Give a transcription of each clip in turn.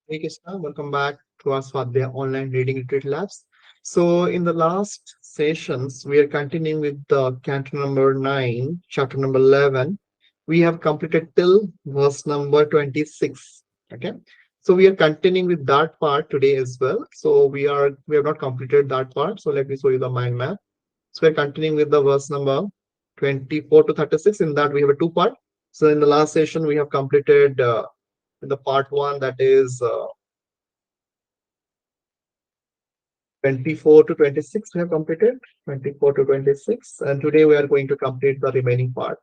Hey Krishna, welcome back to our Swadhyaya online reading retreat labs. So in the last sessions, we are continuing with the canto number 9, chapter number 11. We have completed till verse number 26. Okay. So we are continuing with that part today as well. So we have not completed that part. So let me show you the mind map. So we're continuing with the verse number 24 to 36. In that we have a two part. So in the last session, we have completed the part one, that is 24 to 26 we have completed, 24 to 26, and today we are going to complete the remaining part.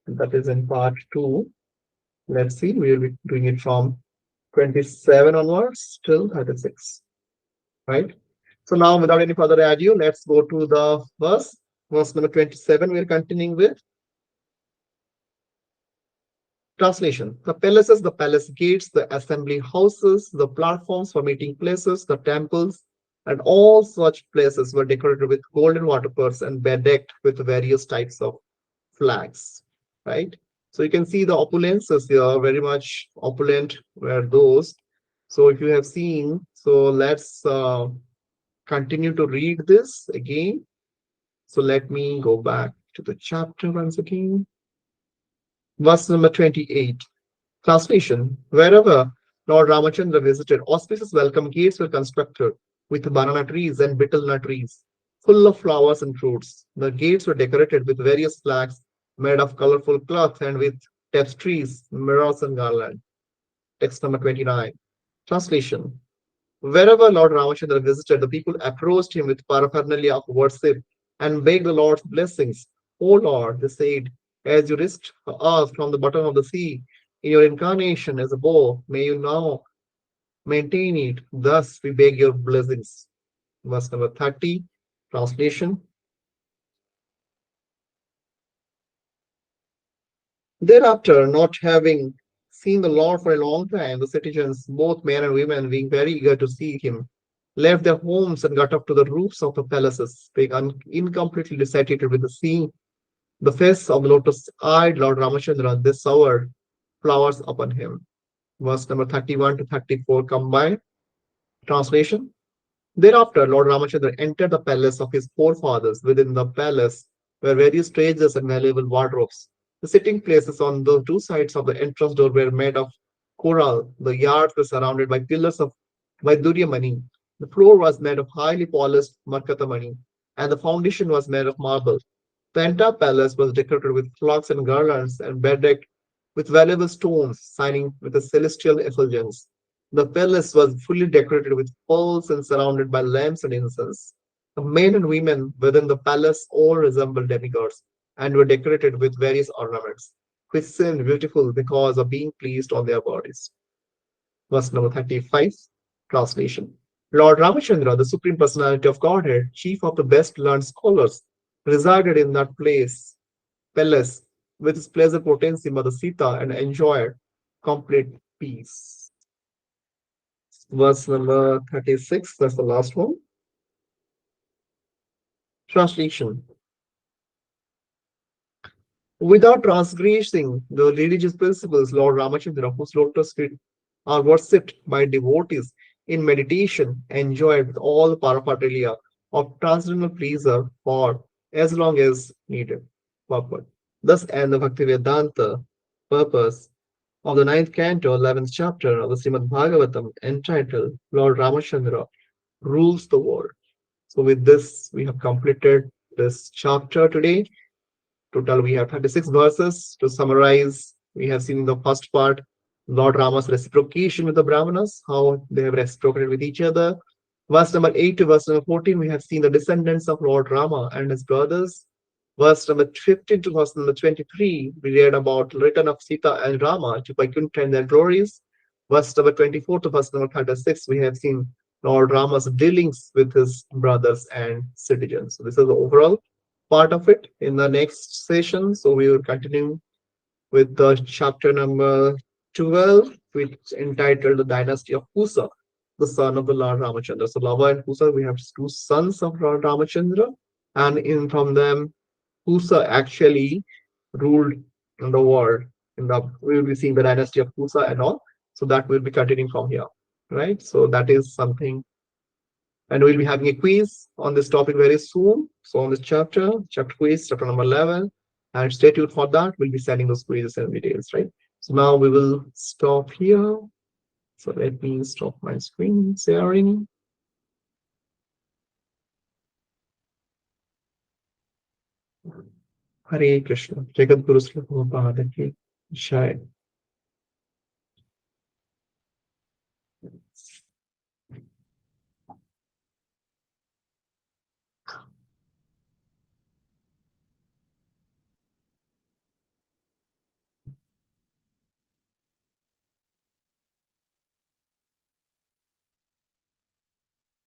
That is in part 2. Let's see, we will be doing it from 27 onwards till 36, right? So now, without any further ado, let's go to the verse number 27. We are continuing with translation. The palaces, the palace gates, the assembly houses, the platforms for meeting places, the temples, and all such places were decorated with golden waterfalls and bedecked with various types of flags, right? So you can see the opulences here, very much opulent were those. So if you have seen, so let's continue to read this again. So let me go back to the chapter once again. Verse number 28. Translation: Wherever Lord Ramachandra visited, auspicious welcome gates were constructed with banana trees and betel nut trees, full of flowers and fruits. The gates were decorated with various flags made of colorful cloth and with tapestries, mirrors, and garland. Text number 29. Translation: Wherever Lord Ramachandra visited, the people approached him with paraphernalia of worship and begged the Lord's blessings. O Lord, they said, as you raised us from the bottom of the sea in your incarnation as a bow, may you now maintain it. Thus we beg your blessings. Verse number 30, translation. Thereafter, not having seen the Lord for a long time, the citizens, both men and women, being very eager to see him, left their homes and got up to the roofs of the palaces, being incompletely satiated with the seeing the face of the lotus-eyed Lord Ramachandra. They showered flowers upon him. Verse number 31 to 34 combined. Translation. Thereafter, Lord Ramachandra entered the palace of his forefathers. Within the palace were various treasures and valuable wardrobes. The sitting places on the two sides of the entrance door were made of coral. The yards were surrounded by pillars of Vaiduryamani. The floor was made of highly polished Markatamani, and the foundation was made of marble. The entire palace was decorated with clocks and garlands and bedecked with valuable stones, shining with a celestial effulgence. The palace was fully decorated with pearls and surrounded by lamps and incense. The men and women within the palace all resembled demigods and were decorated with various ornaments, which seemed beautiful because of being pleased on their bodies. Verse number 35, translation. Lord Ramachandra, the Supreme Personality of Godhead, chief of the best learned scholars, resided in that palace, with his pleasure potency Mother Sita, and enjoyed complete peace. Verse number 36, that's the last one. Translation. Without transgressing the religious principles, Lord Ramachandra, whose lotus feet are worshipped by devotees in meditation, enjoyed with all the paraphernalia of transcendental pleasure for as long as needed. Purport. Thus end the Bhaktivedanta purpose of the ninth canto, 11th chapter of the Srimad Bhagavatam, entitled Lord Ramachandra Rules the World. So, with this, we have completed this chapter today. Total, we have 36 verses. To summarize, we have seen in the first part Lord Rama's reciprocation with the Brahmanas, how they have reciprocated with each other. Verse number 8 to verse number 14, we have seen the descendants of Lord Rama and his brothers. Verse number 15 to verse number 23, we read about the return of Sita and Rama to Vaikuntha and their glories. Verse number 24 to verse number 36, we have seen Lord Rama's dealings with his brothers and citizens. So this is the overall part of it in the next session. So we will continue with the chapter number 12, which is entitled The Dynasty of Kusa, the son of the Lord Ramachandra. So Lava and Kusa, we have two sons of Lord Ramachandra, and in from them, Kusa actually ruled the world. We will be seeing the dynasty of Kusa and all. So that will be continuing from here. right? So that is something. And we'll be having a quiz on this topic very soon. So on this chapter quiz, chapter number 11, and stay tuned for that. We'll be sending those quizzes and details, right? So now we will stop here. So let me stop my screen sharing. Hare Krishna. Jagat Guru Sri Prabhupada ki Jai.